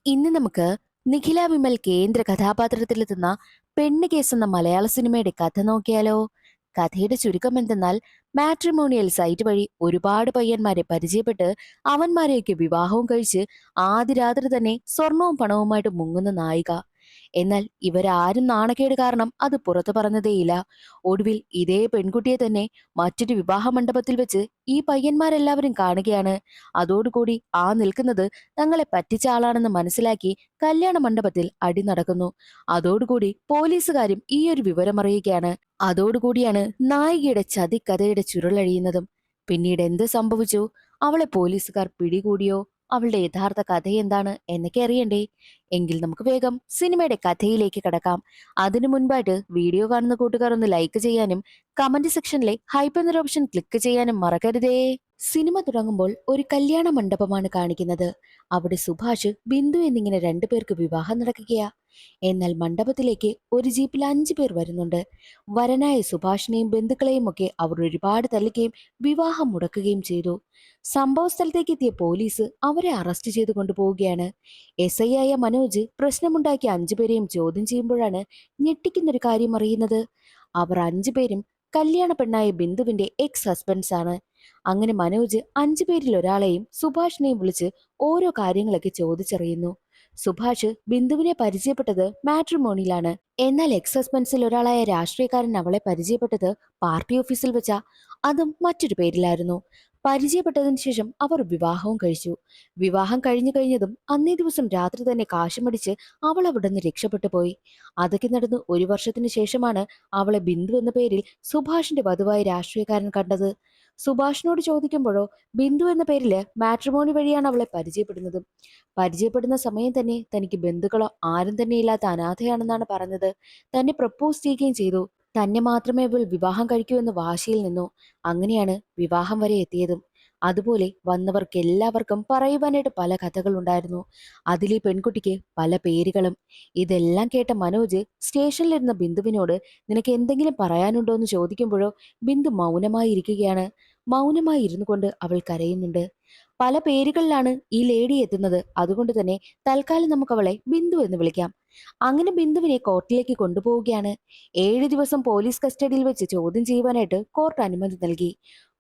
ഇന്ന് നമുക്ക് നിഖില വിമൽ കേന്ദ്ര കഥാപാത്രത്തിലെത്തുന്ന പെണ്ണ് കേസ് എന്ന മലയാള സിനിമയുടെ കഥ നോക്കിയാലോ? കഥയുടെ ചുരുക്കം എന്തെന്നാൽ, മാട്രിമോണിയൽ സൈറ്റ് വഴി ഒരുപാട് പയ്യന്മാരെ പരിചയപ്പെട്ട് അവന്മാരെയൊക്കെ വിവാഹവും കഴിച്ച് ആദ്യ രാത്രി തന്നെ സ്വർണവും പണവുമായിട്ട് മുങ്ങുന്ന നായിക. എന്നാൽ ഇവരാരും നാണക്കേട് കാരണം അത് പുറത്തു പറഞ്ഞതേയില്ല. ഒടുവിൽ ഇതേ പെൺകുട്ടിയെ തന്നെ മറ്റൊരു വിവാഹ മണ്ഡപത്തിൽ വെച്ച് ഈ പയ്യന്മാരെല്ലാവരും കാണുകയാണ്. അതോടുകൂടി ആ നിൽക്കുന്നത് തങ്ങളെ പറ്റിച്ച ആളാണെന്ന് മനസ്സിലാക്കി കല്യാണ മണ്ഡപത്തിൽ അടി നടക്കുന്നു. അതോടുകൂടി പോലീസുകാരും ഈ ഒരു വിവരം അറിയുകയാണ്. അതോടുകൂടിയാണ് നായികയുടെ ചതിക്കഥയുടെ ചുരുളഴിയുന്നതും. പിന്നീട് എന്ത് സംഭവിച്ചു? അവളെ പോലീസുകാർ പിടികൂടിയോ? അവളുടെ യഥാർത്ഥ കഥ എന്താണ് എന്നൊക്കെ അറിയണ്ടേ? എങ്കിൽ നമുക്ക് വേഗം സിനിമയുടെ കഥയിലേക്ക് കടക്കാം. അതിനു മുൻപായിട്ട് വീഡിയോ കാണുന്ന കൂട്ടുകാർ ഒന്ന് ലൈക്ക് ചെയ്യാനും കമന്റ് സെക്ഷനിലെ ഹൈപ്പ് എന്നൊരു ഓപ്ഷൻ ക്ലിക്ക് ചെയ്യാനും മറക്കരുതേ. സിനിമ തുടങ്ങുമ്പോൾ ഒരു കല്യാണ മണ്ഡപമാണ് കാണിക്കുന്നത്. അവിടെ സുഭാഷ്, ബിന്ദു എന്നിങ്ങനെ രണ്ടുപേർക്ക് വിവാഹം നടക്കുകയാ. എന്നാൽ മണ്ഡപത്തിലേക്ക് ഒരു ജീപ്പിൽ 5 പേർ വരുന്നുണ്ട്. വരനായ സുഭാഷിനെയും ബന്ധുക്കളെയും ഒക്കെ അവർ ഒരുപാട് തല്ലുകയും വിവാഹം മുടക്കുകയും ചെയ്തു. സംഭവ സ്ഥലത്തേക്ക് എത്തിയ പോലീസ് അവരെ അറസ്റ്റ് ചെയ്ത് കൊണ്ടുപോവുകയാണ്. എസ് ഐ ആയ മനോജ് പ്രശ്നമുണ്ടാക്കിയ 5 പേരെയും ചോദ്യം ചെയ്യുമ്പോഴാണ് ഞെട്ടിക്കുന്നൊരു കാര്യം അറിയുന്നത്. അവർ 5 പേരും കല്യാണ പെണ്ണായ ബിന്ദുവിന്റെ എക്സ് ഹസ്ബൻഡ്സ് ആണ്. അങ്ങനെ മനോജ് 5 പേരിൽ ഒരാളെയും സുഭാഷിനെയും വിളിച്ച് ഓരോ കാര്യങ്ങളൊക്കെ ചോദിച്ചറിയുന്നു. സുഭാഷ് ബിന്ദുവിനെ പരിചയപ്പെട്ടത് മാട്രിമോണിയിലാണ്. എന്നാൽ എക്സ് ഹസ്ബൻഡ്സിൽ ഒരാളായ രാഷ്ട്രീയക്കാരൻ അവളെ പരിചയപ്പെട്ടത് പാർട്ടി ഓഫീസിൽ വെച്ചാ. അതും മറ്റൊരു പേരിലായിരുന്നു. പരിചയപ്പെട്ടതിന് ശേഷം അവർ വിവാഹവും കഴിച്ചു. വിവാഹം കഴിഞ്ഞതും അന്നേ ദിവസം രാത്രി തന്നെ കാശുമടിച്ച് അവൾ അവിടെ നിന്ന് രക്ഷപ്പെട്ടു പോയി. അതൊക്കെ നടന്നു 1 വർഷത്തിന് ശേഷമാണ് അവളെ ബിന്ദു എന്ന പേരിൽ സുഭാഷിന്റെ വധുവായ രാഷ്ട്രീയക്കാരൻ കണ്ടത്. സുഭാഷിനോട് ചോദിക്കുമ്പോഴോ ബിന്ദു എന്ന പേരില് മാട്രിമോണി വഴിയാണ് അവളെ പരിചയപ്പെടുന്നത്. പരിചയപ്പെടുന്ന സമയം തന്നെ തനിക്ക് ബന്ധുക്കളോ ആരും തന്നെ ഇല്ലാത്ത അനാഥയാണെന്നാണ് പറഞ്ഞത്. തന്നെ പ്രപ്പോസ് ചെയ്യുകയും ചെയ്തു. തന്നെ മാത്രമേ അവൾ വിവാഹം കഴിക്കൂ എന്ന് വാശിയിൽ നിന്നു. അങ്ങനെയാണ് വിവാഹം വരെ എത്തിയതും. അതുപോലെ വന്നവർക്ക് എല്ലാവർക്കും പറയുവാനായിട്ട് പല കഥകളുണ്ടായിരുന്നു. അതിലെ പെൺകുട്ടിക്ക് പല പേരുകളും. ഇതെല്ലാം കേട്ട മനോജ് സ്റ്റേഷനിലിരുന്ന ബിന്ദുവിനോട് നിനക്ക് എന്തെങ്കിലും പറയാനുണ്ടോ എന്ന് ചോദിക്കുമ്പോഴോ ബിന്ദു മൗനമായി ഇരിക്കുകയാണ്. മൗനമായി ഇരുന്നു കൊണ്ട് അവൾ കരയുന്നുണ്ട്. പല പേരുകളിലാണ് ഈ ലേഡി എത്തുന്നത്. അതുകൊണ്ട് തന്നെ തൽക്കാലം നമുക്ക് അവളെ ബിന്ദു എന്ന് വിളിക്കാം. അങ്ങനെ ബിന്ദുവിനെ കോർട്ടിലേക്ക് കൊണ്ടുപോവുകയാണ്. 7 ദിവസം പോലീസ് കസ്റ്റഡിയിൽ വെച്ച് ചോദ്യം ചെയ്യുവാനായിട്ട് കോർട്ട് അനുമതി നൽകി.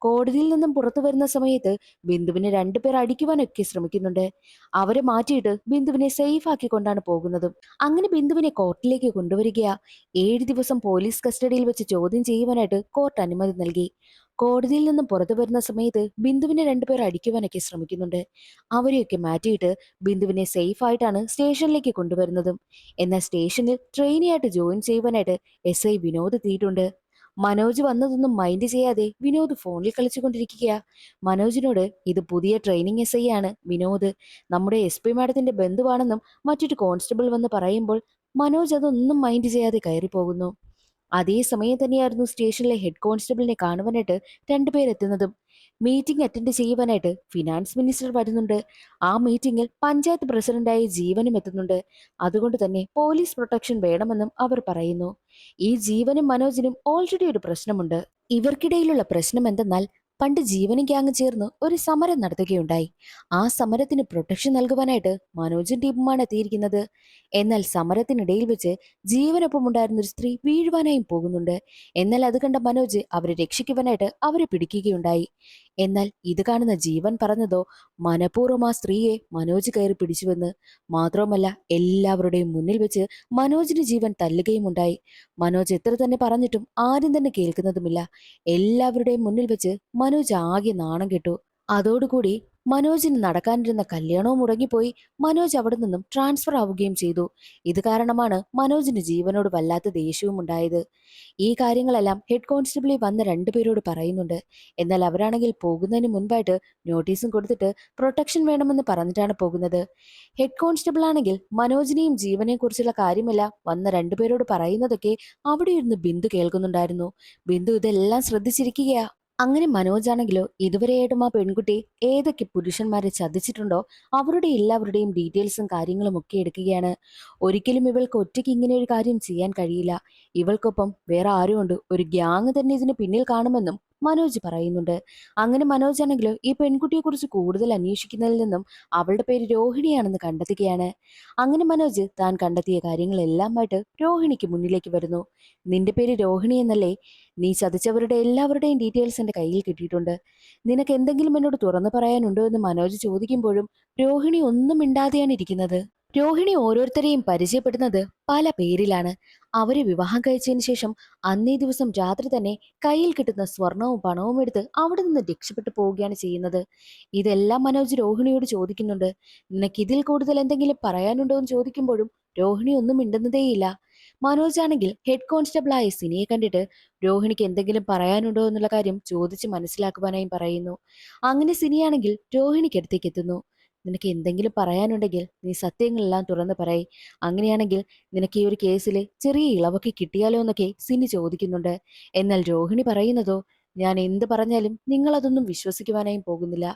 കോടതിയിൽ നിന്നും പുറത്തു വരുന്ന സമയത്ത് ബിന്ദുവിനെ 2 പേർ അടിക്കുവാനൊക്കെ ശ്രമിക്കുന്നുണ്ട്. അവരെ മാറ്റിയിട്ട് ബിന്ദുവിനെ സേഫ് ആക്കിക്കൊണ്ടാണ് പോകുന്നതും. അങ്ങനെ ബിന്ദുവിനെ കോർട്ടിലേക്ക് കൊണ്ടുവരികയാ. 7 ദിവസം പോലീസ് കസ്റ്റഡിയിൽ വെച്ച് ചോദ്യം ചെയ്യുവാനായിട്ട് കോർട്ട് അനുമതി നൽകി. കോടതിയിൽ നിന്നും പുറത്തു വരുന്ന സമയത്ത് ബിന്ദുവിനെ 2 പേർ അടിക്കുവാനൊക്കെ ശ്രമിക്കുന്നുണ്ട്. അവരെയൊക്കെ മാറ്റിയിട്ട് ബിന്ദുവിനെ സേഫ് ആയിട്ടാണ് സ്റ്റേഷനിലേക്ക് കൊണ്ടുവരുന്നതും. എന്നാൽ സ്റ്റേഷനിൽ ട്രെയിനിയായിട്ട് ജോയിൻ ചെയ്യുവാനായിട്ട് SI വിനോദ് എത്തിയിട്ടുണ്ട്. മനോജ് വന്നതൊന്നും മൈൻഡ് ചെയ്യാതെ വിനോദ് ഫോണിൽ കളിച്ചുകൊണ്ടിരിക്കുകയാ. മനോജിനോട് ഇത് പുതിയ ട്രെയിനിങ് SI ആണ് വിനോദ്, നമ്മുടെ SP മാഡത്തിന്റെ ബന്ധുവാണെന്നും മറ്റൊരു കോൺസ്റ്റബിൾ വന്ന് പറയുമ്പോൾ മനോജ് അതൊന്നും മൈൻഡ് ചെയ്യാതെ കയറി പോകുന്നു. അതേ സമയം തന്നെയായിരുന്നു സ്റ്റേഷനിലെ ഹെഡ് കോൺസ്റ്റബിളിനെ കാണുവാനായിട്ട് 2 പേരെത്തുന്നതും. മീറ്റിംഗ് അറ്റൻഡ് ചെയ്യുവാനായിട്ട് ഫിനാൻസ് മിനിസ്റ്റർ വരുന്നുണ്ട്. ആ മീറ്റിംഗിൽ പഞ്ചായത്ത് പ്രസിഡന്റായ ജീവനും എത്തുന്നുണ്ട്. അതുകൊണ്ട് തന്നെ പോലീസ് പ്രൊട്ടക്ഷൻ വേണമെന്നും അവർ പറയുന്നു. ഈ ജീവനും മനോജിനും ഓൾറെഡി ഒരു പ്രശ്നമുണ്ട്. ഇവർക്കിടയിലുള്ള പ്രശ്നം എന്തെന്നാൽ, പണ്ട് ജീവനും ഗ്യാങ് ചേർന്ന് ഒരു സമരം നടത്തുകയുണ്ടായി. ആ സമരത്തിന് പ്രൊട്ടക്ഷൻ നൽകുവാനായിട്ട് മനോജും ടീമുമാണ് എത്തിയിരിക്കുന്നത്. എന്നാൽ സമരത്തിനിടയിൽ വെച്ച് ജീവനൊപ്പം ഉണ്ടായിരുന്ന ഒരു സ്ത്രീ വീഴുവാനായും പോകുന്നുണ്ട്. എന്നാൽ അത് കണ്ട മനോജ് അവരെ രക്ഷിക്കുവാനായിട്ട് അവരെ പിടിക്കുകയുണ്ടായി. എന്നാൽ ഇത് കാണുന്ന ജീവൻ പറഞ്ഞതോ മനഃപൂർവ്വം ആ സ്ത്രീയെ മനോജ് കയറി പിടിച്ചുവെന്ന്. മാത്രവുമല്ല എല്ലാവരുടെയും മുന്നിൽ വെച്ച് മനോജിന് ജീവൻ തല്ലുകയും ഉണ്ടായി. മനോജ് എത്ര തന്നെ പറഞ്ഞിട്ടും ആരും തന്നെ കേൾക്കുന്നതുമില്ല. എല്ലാവരുടെയും മുന്നിൽ വെച്ച് മനോജ് ആകെ നാണം കെട്ടു. അതോടുകൂടി മനോജിന് നടക്കാനിരുന്ന കല്യാണവും മുടങ്ങിപ്പോയി. മനോജ് അവിടെ നിന്നും ട്രാൻസ്ഫർ ആവുകയും ചെയ്തു. ഇത് കാരണമാണ് മനോജിന് ജീവനോട് വല്ലാത്ത ദേഷ്യവും ഉണ്ടായത്. ഈ കാര്യങ്ങളെല്ലാം ഹെഡ് കോൺസ്റ്റബിളിൽ വന്ന 2 പേരോട് പറയുന്നുണ്ട്. എന്നാൽ അവരാണെങ്കിൽ പോകുന്നതിന് മുൻപായിട്ട് നോട്ടീസും കൊടുത്തിട്ട് പ്രൊട്ടക്ഷൻ വേണമെന്ന് പറഞ്ഞിട്ടാണ് പോകുന്നത്. ഹെഡ് കോൺസ്റ്റബിൾ ആണെങ്കിൽ മനോജിനെയും ജീവനെയും കുറിച്ചുള്ള കാര്യമെല്ലാം വന്ന 2 പേരോട് പറയുന്നതൊക്കെ അവിടെ ഇരുന്ന് ബിന്ദു കേൾക്കുന്നുണ്ടായിരുന്നു. ബിന്ദു ഇതെല്ലാം ശ്രദ്ധിച്ചിരിക്കുകയാ. അങ്ങനെ മനോജാണെങ്കിലോ ഇതുവരെയായിട്ടും ആ പെൺകുട്ടി ഏതൊക്കെ പുരുഷന്മാരെ ചതിച്ചിട്ടുണ്ടോ അവരുടെ എല്ലാവരുടെയും ഡീറ്റെയിൽസും കാര്യങ്ങളും ഒക്കെ എടുക്കുകയാണ്. ഒരിക്കലും ഇവൾക്ക് ഒറ്റയ്ക്ക് ഇങ്ങനെ ഒരു കാര്യം ചെയ്യാൻ കഴിയില്ല. ഇവൾക്കൊപ്പം വേറെ ആരും ഉണ്ട്, ഒരു ഗ്യാങ് തന്നെ ഇതിന് പിന്നിൽ കാണുമെന്നും മനോജ് പറയുന്നുണ്ട്. അങ്ങനെ മനോജ് ആണെങ്കിലോ ഈ പെൺകുട്ടിയെക്കുറിച്ച് കൂടുതൽ അന്വേഷിക്കുന്നതിൽ നിന്നും അവളുടെ പേര് രോഹിണിയാണെന്ന് കണ്ടെത്തുകയാണ്. അങ്ങനെ മനോജ് താൻ കണ്ടെത്തിയ കാര്യങ്ങളെല്ലാമായിട്ട് രോഹിണിക്ക് മുന്നിലേക്ക് വരുന്നു. നിന്റെ പേര് രോഹിണി എന്നല്ലേ? നീ ചതിച്ചവരുടെ എല്ലാവരുടെയും ഡീറ്റെയിൽസ് എന്റെ കയ്യിൽ കിട്ടിയിട്ടുണ്ട്. നിനക്ക് എന്തെങ്കിലും എന്നോട് തുറന്നു പറയാനുണ്ടോ എന്ന് മനോജ് ചോദിക്കുമ്പോഴും രോഹിണി ഒന്നും മിണ്ടാതെയാണ് ഇരിക്കുന്നത്. രോഹിണി ഓരോരുത്തരെയും പരിചയപ്പെടുന്നത് പല പേരിലാണ്. അവരെ വിവാഹം കഴിച്ചതിന് ശേഷം അന്നേ ദിവസം രാത്രി തന്നെ കയ്യിൽ കിട്ടുന്ന സ്വർണവും പണവും എടുത്ത് അവിടെ നിന്ന് രക്ഷപ്പെട്ടു പോവുകയാണ് ചെയ്യുന്നത്. ഇതെല്ലാം മനോജ് രോഹിണിയോട് ചോദിക്കുന്നുണ്ട്. നിനക്ക് ഇതിൽ കൂടുതൽ എന്തെങ്കിലും പറയാനുണ്ടോ എന്ന് ചോദിക്കുമ്പോഴും രോഹിണി ഒന്നും മിണ്ടുന്നതേയില്ല. മനോജ് ആണെങ്കിൽ ഹെഡ് കോൺസ്റ്റബിളായ സിനിയെ കണ്ടിട്ട് രോഹിണിക്ക് എന്തെങ്കിലും പറയാനുണ്ടോ എന്നുള്ള കാര്യം ചോദിച്ച് മനസ്സിലാക്കുവാനായും പറയുന്നു. അങ്ങനെ സിനിയാണെങ്കിൽ രോഹിണിക്കടുത്തേക്ക് എത്തുന്നു. നിനക്ക് എന്തെങ്കിലും പറയാനുണ്ടെങ്കിൽ നീ സത്യങ്ങളെല്ലാം തുറന്ന് പറയ്. അങ്ങനെയാണെങ്കിൽ നിനക്ക് ഈ ഒരു കേസിൽ ചെറിയ ഇളവൊക്കെ കിട്ടിയാലോ എന്നൊക്കെ സിനി ചോദിക്കുന്നുണ്ട്. എന്നാൽ രോഹിണി പറയുന്നതോ, ഞാൻ എന്ത് പറഞ്ഞാലും നിങ്ങൾ അതൊന്നും വിശ്വസിക്കുവാനായും പോകുന്നില്ല.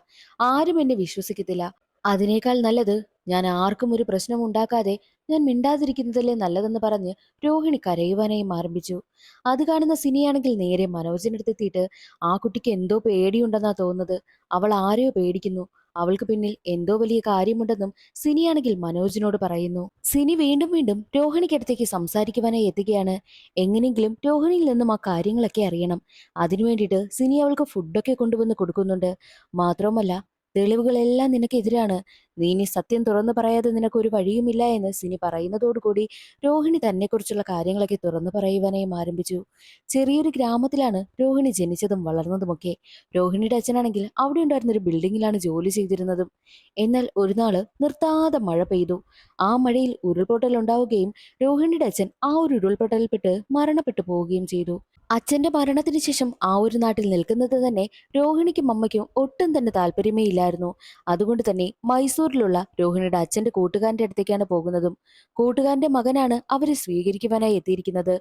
ആരും എന്നെ വിശ്വസിക്കത്തില്ല. അതിനേക്കാൾ നല്ലത് ഞാൻ ആർക്കും ഒരു പ്രശ്നം ഉണ്ടാക്കാതെ ഞാൻ മിണ്ടാതിരിക്കുന്നതല്ലേ നല്ലതെന്ന് പറഞ്ഞ് രോഹിണി കരയുവാനായും ആരംഭിച്ചു. അത് കാണുന്ന സിനിയാണെങ്കിൽ നേരെ മനോജിനടുത്തെത്തിയിട്ട്, ആ കുട്ടിക്ക് എന്തോ പേടിയുണ്ടെന്നാ തോന്നുന്നത്. അവൾ ആരെയോ പേടിക്കുന്നു. അവൾക്ക് പിന്നിൽ എന്തോ വലിയ കാര്യമുണ്ടെന്നും സിനിയാണെങ്കിൽ മനോജിനോട് പറയുന്നു. സിനി വീണ്ടും വീണ്ടും രോഹിണിക്കടുത്തേക്ക് സംസാരിക്കുവാനായി എത്തുകയാണ്. എങ്ങനെയെങ്കിലും രോഹിണിയിൽ നിന്നും ആ കാര്യങ്ങളൊക്കെ അറിയണം. അതിനു വേണ്ടിയിട്ട് സിനി അവൾക്ക് ഫുഡൊക്കെ കൊണ്ടുവന്ന് കൊടുക്കുന്നുണ്ട്. മാത്രവുമല്ല, തെളിവുകളെല്ലാം നിനക്കെതിരാണ്. നീ ഇനി സത്യം തുറന്നു പറയാതെ നിനക്കൊരു വഴിയുമില്ല എന്ന് സിനി പറയുന്നതോടുകൂടി രോഹിണി തന്നെക്കുറിച്ചുള്ള കാര്യങ്ങളൊക്കെ തുറന്നു പറയുവാനായും ആരംഭിച്ചു. ചെറിയൊരു ഗ്രാമത്തിലാണ് രോഹിണി ജനിച്ചതും വളർന്നതുമൊക്കെ. രോഹിണിയുടെ അച്ഛനാണെങ്കിൽ അവിടെ ഉണ്ടായിരുന്ന ഒരു ബിൽഡിങ്ങിലാണ് ജോലി ചെയ്തിരുന്നതും. എന്നാൽ ഒരു നാള് നിർത്താതെ മഴ പെയ്തു. ആ മഴയിൽ ഉരുൾപൊട്ടൽ ഉണ്ടാവുകയും രോഹിണിയുടെ അച്ഛൻ ആ ഒരു ഉരുൾപൊട്ടലിൽപ്പെട്ട് മരണപ്പെട്ടു പോവുകയും ചെയ്തു. അച്ഛന്റെ മരണത്തിന് ശേഷം ആ ഒരു നാട്ടിൽ നിൽക്കുന്നത് തന്നെ രോഹിണിക്കും അമ്മയ്ക്കും ഒട്ടും തന്നെ താല്പര്യമേ ഇല്ലായിരുന്നു. അതുകൊണ്ട് തന്നെ മൈസൂരിലുള്ള രോഹിണിയുടെ അച്ഛന്റെ കൂട്ടുകാരന്റെ അടുത്തേക്കാണ് പോകുന്നതും. കൂട്ടുകാരന്റെ മകനാണ് അവരെ സ്വീകരിക്കുവാനായി എത്തിയിരിക്കുന്നത്.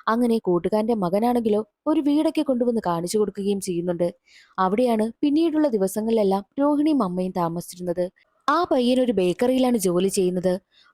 അങ്ങനെ കൂട്ടുകാരന്റെ മകനാണെങ്കിലോ ഒരു വീടൊക്കെ കൊണ്ടുവന്ന് കാണിച്ചു കൊടുക്കുകയും ചെയ്യുന്നുണ്ട്. അവിടെയാണ് പിന്നീടുള്ള ദിവസങ്ങളിലെല്ലാം രോഹിണിയും അമ്മയും താമസിച്ചിരുന്നത്. ആ പയ്യൻ ഒരു ബേക്കറിയിലാണ് ജോലി ചെയ്യുന്നത്.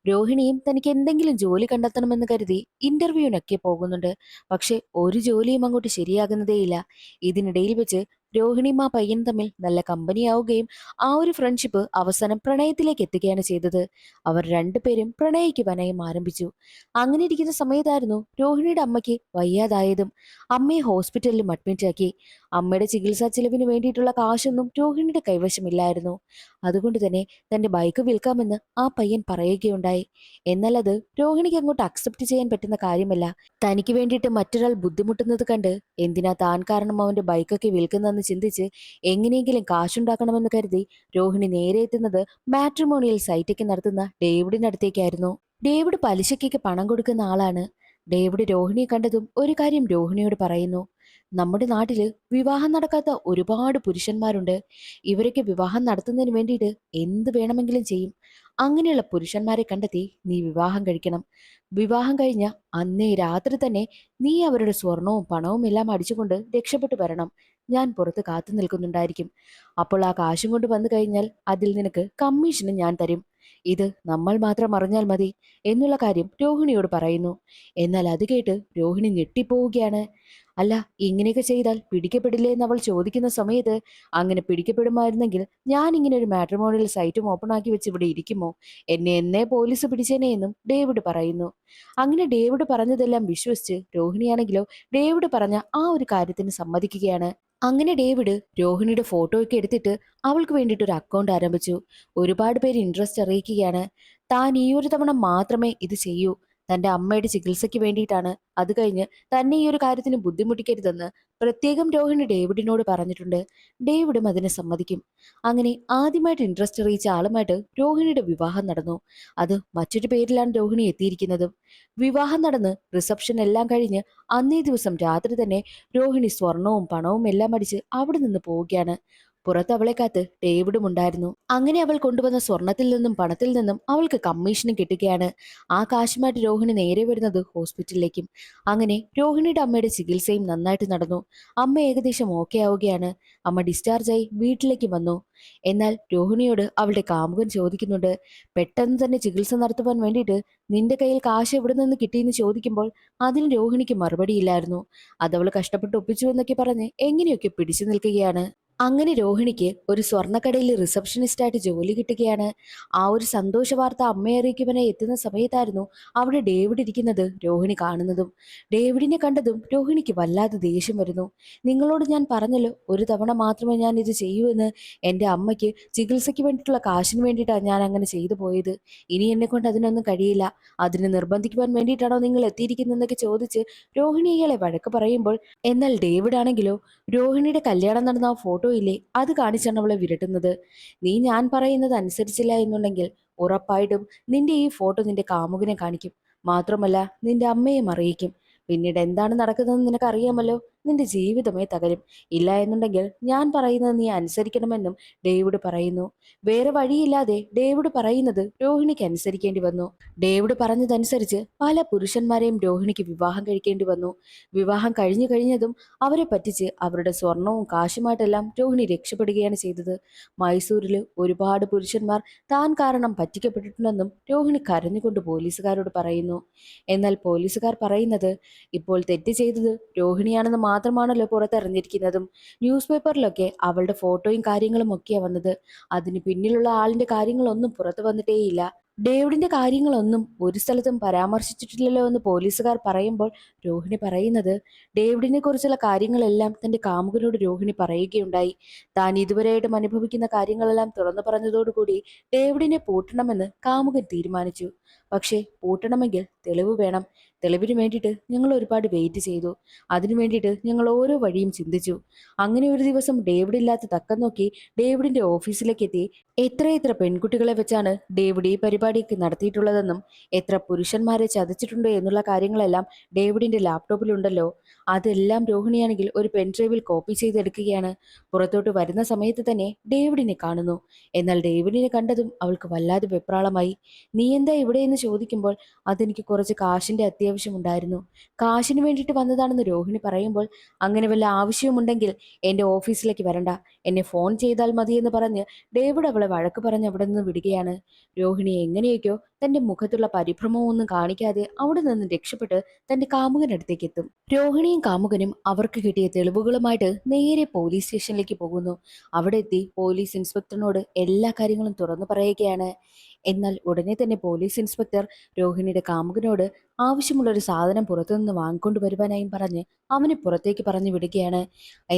രോഹിണിയും തനിക്ക് എന്തെങ്കിലും ജോലി കണ്ടെത്തണമെന്ന് കരുതി ഇന്റർവ്യൂവിനൊക്കെ പോകുന്നുണ്ട്. പക്ഷെ ഒരു ജോലിയും അങ്ങോട്ട് ശരിയാകുന്നതേയില്ല. ഇതിനിടയിൽ വെച്ച് രോഹിണിയും ആ പയ്യനും തമ്മിൽ നല്ല കമ്പനിയാവുകയും ആ ഒരു ഫ്രണ്ട്ഷിപ്പ് അവസാനം പ്രണയത്തിലേക്ക് എത്തുകയാണ് ചെയ്തത്. അവർ രണ്ടുപേരും പ്രണയിക്കുവാനായും ആരംഭിച്ചു. അങ്ങനെ ഇരിക്കുന്ന സമയത്തായിരുന്നു രോഹിണിയുടെ അമ്മയ്ക്ക് വയ്യാതായതും. അമ്മയെ ഹോസ്പിറ്റലിലും അഡ്മിറ്റ് ആക്കി. അമ്മയുടെ ചികിത്സാ ചെലവിന് വേണ്ടിയിട്ടുള്ള കാശൊന്നും രോഹിണിയുടെ കൈവശമില്ലായിരുന്നു. അതുകൊണ്ട് തന്നെ തന്റെ ബൈക്ക് വിൽക്കാമെന്ന് ആ പയ്യൻ പറയുകയുണ്ടായി. എന്നാൽ അത് രോഹിണിക്ക് അങ്ങോട്ട് അക്സെപ്റ്റ് ചെയ്യാൻ പറ്റുന്ന കാര്യമല്ല. തനിക്ക് വേണ്ടിയിട്ട് മറ്റൊരാൾ ബുദ്ധിമുട്ടുന്നത് കണ്ട് എന്തിനാ താൻ കാരണം അവന്റെ ബൈക്കൊക്കെ വിൽക്കുന്നതെന്ന് ചിന്തിച്ച് എങ്ങനെയെങ്കിലും കാശുണ്ടാക്കണമെന്ന് കരുതി രോഹിണി നേരെ എത്തുന്നത് മാട്രിമോണിയൽ സൈറ്റൊക്കെ നടത്തുന്ന ഡേവിഡിനടുത്തേക്കായിരുന്നു. ഡേവിഡ് പലിശയ്ക്കൊക്കെ പണം കൊടുക്കുന്ന ആളാണ്. ഡേവിഡ് രോഹിണിയെ കണ്ടതും ഒരു കാര്യം രോഹിണിയോട് പറയുന്നു. നമ്മുടെ നാട്ടില് വിവാഹം നടക്കാത്ത ഒരുപാട് പുരുഷന്മാരുണ്ട്. ഇവരൊക്കെ വിവാഹം നടത്തുന്നതിന് വേണ്ടിയിട്ട് എന്ത് വേണമെങ്കിലും ചെയ്യും. അങ്ങനെയുള്ള പുരുഷന്മാരെ കണ്ടെത്തി നീ വിവാഹം കഴിക്കണം. വിവാഹം കഴിഞ്ഞ അന്നേ രാത്രി തന്നെ നീ അവരുടെ സ്വർണവും പണവും എല്ലാം അടിച്ചുകൊണ്ട് രക്ഷപ്പെട്ടു വരണം. ഞാൻ പുറത്ത് കാത്തു നിൽക്കുന്നുണ്ടായിരിക്കും. അപ്പോൾ ആ കാശും കൊണ്ട് വന്നു കഴിഞ്ഞാൽ അതിൽ നിനക്ക് കമ്മീഷനും ഞാൻ തരും. ഇത് നമ്മൾ മാത്രം അറിഞ്ഞാൽ മതി എന്നുള്ള കാര്യം രോഹിണിയോട് പറയുന്നു. എന്നാൽ അത് കേട്ട് രോഹിണി ഞെട്ടിപ്പോവുകയാണ്. അല്ല, ഇങ്ങനെയൊക്കെ ചെയ്താൽ പിടിക്കപ്പെടില്ലേ എന്ന് അവൾ ചോദിക്കുന്ന സമയത്ത്, അങ്ങനെ പിടിക്കപ്പെടുമായിരുന്നെങ്കിൽ ഞാൻ ഇങ്ങനെ ഒരു മാട്രിമോണിയൽ സൈറ്റും ഓപ്പൺ ആക്കി വെച്ച് ഇവിടെ ഇരിക്കുമോ? എന്നേ പോലീസ് പിടിച്ചേനെ എന്നും ഡേവിഡ് പറയുന്നു. അങ്ങനെ ഡേവിഡ് പറഞ്ഞതെല്ലാം വിശ്വസിച്ച് രോഹിണിയാണെങ്കിലോ ഡേവിഡ് പറഞ്ഞ ആ ഒരു കാര്യത്തിന് സമ്മതിക്കുകയാണ്. അങ്ങനെ ഡേവിഡ് രോഹിണിയുടെ ഫോട്ടോ ഒക്കെ എടുത്തിട്ട് അവൾക്ക് വേണ്ടിയിട്ട് ഒരു അക്കൗണ്ട് ആരംഭിച്ചു. ഒരുപാട് പേര് ഇൻട്രസ്റ്റ് അറിയിക്കുകയാണ്. താൻ ഈ ഒരു തവണ മാത്രമേ ഇത് ചെയ്യൂ. തന്റെ അമ്മയുടെ ചികിത്സയ്ക്ക് വേണ്ടിയിട്ടാണ്. അത് കഴിഞ്ഞ് തന്നെ ഈ ഒരു കാര്യത്തിന് ബുദ്ധിമുട്ടിക്കരുതെന്ന് പ്രത്യേകം രോഹിണി ഡേവിഡിനോട് പറഞ്ഞിട്ടുണ്ട്. ഡേവിഡും അതിനെ സമ്മതിക്കും. അങ്ങനെ ആദ്യമായിട്ട് ഇൻട്രസ്റ്റ് അറിയിച്ച ആളുമായിട്ട് രോഹിണിയുടെ വിവാഹം നടന്നു. അത് മറ്റൊരു പേരിലാണ് രോഹിണി എത്തിയിരിക്കുന്നതും. വിവാഹം നടന്ന് റിസപ്ഷൻ എല്ലാം കഴിഞ്ഞ് അന്നേ ദിവസം രാത്രി തന്നെ രോഹിണി സ്വർണവും പണവും എല്ലാം അടിച്ച് അവിടെ നിന്ന് പോവുകയാണ്. പുറത്ത് അവളെ കാത്ത് ഡേവിഡും ഉണ്ടായിരുന്നു. അങ്ങനെ അവൾ കൊണ്ടുവന്ന സ്വർണത്തിൽ നിന്നും പണത്തിൽ നിന്നും അവൾക്ക് കമ്മീഷനും കിട്ടുകയാണ്. ആ കാശുമായിട്ട് രോഹിണി നേരെ വരുന്നത് ഹോസ്പിറ്റലിലേക്കും. അങ്ങനെ രോഹിണിയുടെ അമ്മയുടെ ചികിത്സയും നന്നായിട്ട് നടന്നു. അമ്മ ഏകദേശം ഓക്കെ ആവുകയാണ്. അമ്മ ഡിസ്ചാർജായി വീട്ടിലേക്ക് വന്നു. എന്നാൽ രോഹിണിയോട് അവളുടെ കാമുകൻ ചോദിക്കുന്നുണ്ട്, പെട്ടെന്ന് തന്നെ ചികിത്സ നടത്തുവാൻ വേണ്ടിയിട്ട് നിന്റെ കയ്യിൽ കാശ് എവിടെ നിന്ന് കിട്ടിയെന്ന് ചോദിക്കുമ്പോൾ അതിന് രോഹിണിക്ക് മറുപടിയില്ലായിരുന്നു. അതവൾ കഷ്ടപ്പെട്ട് ഒപ്പിച്ചു എന്നൊക്കെ പറഞ്ഞ് എങ്ങനെയൊക്കെ പിടിച്ചു നിൽക്കുകയാണ്. അങ്ങനെ രോഹിണിക്ക് ഒരു സ്വർണ്ണക്കടയിൽ റിസപ്ഷനിസ്റ്റായിട്ട് ജോലി കിട്ടുകയാണ്. ആ ഒരു സന്തോഷ വാർത്ത അമ്മയെ അറിയിക്കുവാനായി എത്തുന്ന സമയത്തായിരുന്നു അവിടെ ഡേവിഡ് ഇരിക്കുന്നത് രോഹിണി കാണുന്നതും. ഡേവിഡിനെ കണ്ടതും രോഹിണിക്ക് വല്ലാതെ ദേഷ്യം വരുന്നു. നിങ്ങളോട് ഞാൻ പറഞ്ഞല്ലോ, ഒരു തവണ മാത്രമേ ഞാൻ ഇത് ചെയ്യൂ എന്ന്. എൻ്റെ അമ്മയ്ക്ക് ചികിത്സയ്ക്ക് വേണ്ടിയിട്ടുള്ള കാശിന് വേണ്ടിയിട്ടാണ് ഞാൻ അങ്ങനെ ചെയ്തു പോയത്. ഇനി എന്നെ കൊണ്ട് അതിനൊന്നും കഴിയില്ല. അതിന് നിർബന്ധിക്കുവാൻ വേണ്ടിയിട്ടാണോ നിങ്ങൾ എത്തിയിരിക്കുന്നതെന്നൊക്കെ ചോദിച്ച് രോഹിണി ഇയാളെ വഴക്ക് പറയുമ്പോൾ, എന്നാൽ ഡേവിഡ് ആണെങ്കിലോ രോഹിണിയുടെ കല്യാണം നടന്ന ആ ഫോട്ടോ ഇല്ലേ, അത് കാണിച്ചാണ് അവളെ വിരട്ടുന്നത്. നീ ഞാൻ പറയുന്നത് അനുസരിച്ചില്ല എന്നുണ്ടെങ്കിൽ ഉറപ്പായിട്ടും നിന്റെ ഈ ഫോട്ടോ നിന്റെ കാമുകനെ കാണിക്കും. മാത്രമല്ല നിന്റെ അമ്മയും അറിയിക്കും. പിന്നീട് എന്താണ് നടക്കുന്നതെന്ന് നിനക്കറിയാമല്ലോ. നിന്റെ ജീവിതമേ തകരും. ഇല്ല എന്നുണ്ടെങ്കിൽ ഞാൻ പറയുന്നത് നീ അനുസരിക്കണമെന്നും ഡേവിഡ് പറയുന്നു. വേറെ വഴിയില്ലാതെ ഡേവിഡ് പറയുന്നത് രോഹിണിക്ക് അനുസരിക്കേണ്ടി വന്നു. ഡേവിഡ് പറഞ്ഞതനുസരിച്ച് പല പുരുഷന്മാരെയും രോഹിണിക്ക് വിവാഹം കഴിക്കേണ്ടി വന്നു. വിവാഹം കഴിഞ്ഞതും അവരെ പറ്റിച്ച് അവരുടെ സ്വർണവും കാശുമായിട്ടെല്ലാം രോഹിണി രക്ഷപ്പെടുകയാണ് ചെയ്തത്. മൈസൂരിൽ ഒരുപാട് പുരുഷന്മാർ താൻ കാരണം പറ്റിക്കപ്പെട്ടിട്ടുണ്ടെന്നും രോഹിണി കരഞ്ഞുകൊണ്ട് പോലീസുകാരോട് പറയുന്നു. എന്നാൽ പോലീസുകാർ പറയുന്നത്, ഇപ്പോൾ തെറ്റ് ചെയ്തത് രോഹിണിയാണെന്ന് മാത്രമാണല്ലോ പുറത്തിറങ്ങിയിരിക്കുന്നതും. ന്യൂസ് പേപ്പറിലൊക്കെ അവളുടെ ഫോട്ടോയും കാര്യങ്ങളും ഒക്കെയാണ് വന്നത്. അതിന് പിന്നിലുള്ള ആളിന്റെ കാര്യങ്ങളൊന്നും പുറത്തു വന്നിട്ടേയില്ല. ഡേവിഡിന്റെ കാര്യങ്ങളൊന്നും ഒരു സ്ഥലത്തും പരാമർശിച്ചിട്ടില്ലല്ലോ എന്ന് പോലീസുകാർ പറയുമ്പോൾ രോഹിണി പറയുന്നത്, ഡേവിഡിനെ കുറിച്ചുള്ള കാര്യങ്ങളെല്ലാം തന്റെ കാമുകനോട് രോഹിണി പറയുകയുണ്ടായി. താൻ ഇതുവരെയായിട്ടും അനുഭവിക്കുന്ന കാര്യങ്ങളെല്ലാം തുറന്നു പറഞ്ഞതോടുകൂടി ഡേവിഡിനെ പൂട്ടണമെന്ന് കാമുകൻ തീരുമാനിച്ചു. പക്ഷേ പൂട്ടണമെങ്കിൽ തെളിവ് വേണം. തെളിവിന് വേണ്ടിയിട്ട് ഞങ്ങൾ ഒരുപാട് വെയിറ്റ് ചെയ്തു. അതിനു വേണ്ടിയിട്ട് ഞങ്ങൾ ഓരോ വഴിയും ചിന്തിച്ചു. അങ്ങനെ ഒരു ദിവസം ഡേവിഡ് ഇല്ലാത്ത തക്കം നോക്കി ഡേവിഡിന്റെ ഓഫീസിലേക്ക് എത്തി. എത്രയെത്ര പെൺകുട്ടികളെ വെച്ചാണ് ഡേവിഡ് ഈ പരിപാടിയൊക്കെ നടത്തിയിട്ടുള്ളതെന്നും എത്ര പുരുഷന്മാരെ ചതിച്ചിട്ടുണ്ട് എന്നുള്ള കാര്യങ്ങളെല്ലാം ഡേവിഡിന്റെ ലാപ്ടോപ്പിലുണ്ടല്ലോ. അതെല്ലാം രോഹിണിയാണെങ്കിൽ ഒരു പെൻഡ്രൈവിൽ കോപ്പി ചെയ്തെടുക്കുകയാണ്. പുറത്തോട്ട് വരുന്ന സമയത്ത് തന്നെ ഡേവിഡിനെ കാണുന്നു. എന്നാൽ ഡേവിഡിനെ കണ്ടതും അവൾക്ക് വല്ലാതെ വെപ്രാളമായി. നീ എന്താ ഇവിടെ എന്ന് ചോദിക്കുമ്പോൾ, അതെനിക്ക് കുറച്ച് കാശിന്റെ അത്യാവശ്യമുണ്ടായിരുന്നു. കാശിന് വേണ്ടിയിട്ട് വന്നതാണെന്ന് രോഹിണി പറയുമ്പോൾ, അങ്ങനെ വല്ല ആവശ്യമുണ്ടെങ്കിൽ എൻ്റെ ഓഫീസിലേക്ക് വരണ്ട, എന്നെ ഫോൺ ചെയ്താൽ മതിയെന്ന് പറഞ്ഞ് ഡേവിഡ് അവളെ വഴക്ക് പറഞ്ഞ് അവിടെ നിന്ന് വിടുകയാണ്. രോഹിണി എങ്ങനെയൊക്കെയോ തന്റെ മുഖത്തുള്ള പരിഭ്രമവും ഒന്നും കാണിക്കാതെ അവിടെ നിന്ന് രക്ഷപ്പെട്ട് തന്റെ കാമുകനടുത്തേക്ക് എത്തും. രോഹിണിയും കാമുകനും അവർക്ക് കിട്ടിയ തെളിവുകളുമായിട്ട് നേരെ പോലീസ് സ്റ്റേഷനിലേക്ക് പോകുന്നു. അവിടെ എത്തി പോലീസ് ഇൻസ്പെക്ടറിനോട് എല്ലാ കാര്യങ്ങളും തുറന്നു പറയുകയാണ്. എന്നാൽ ഉടനെ തന്നെ പോലീസ് ഇൻസ്പെക്ടർ രോഹിണിയുടെ കാമുകനോട് ആവശ്യമുള്ളൊരു സാധനം പുറത്തുനിന്ന് വാങ്ങിക്കൊണ്ടു വരുവാനായും പറഞ്ഞ് അവനെ പുറത്തേക്ക് പറഞ്ഞു വിടുകയാണ്.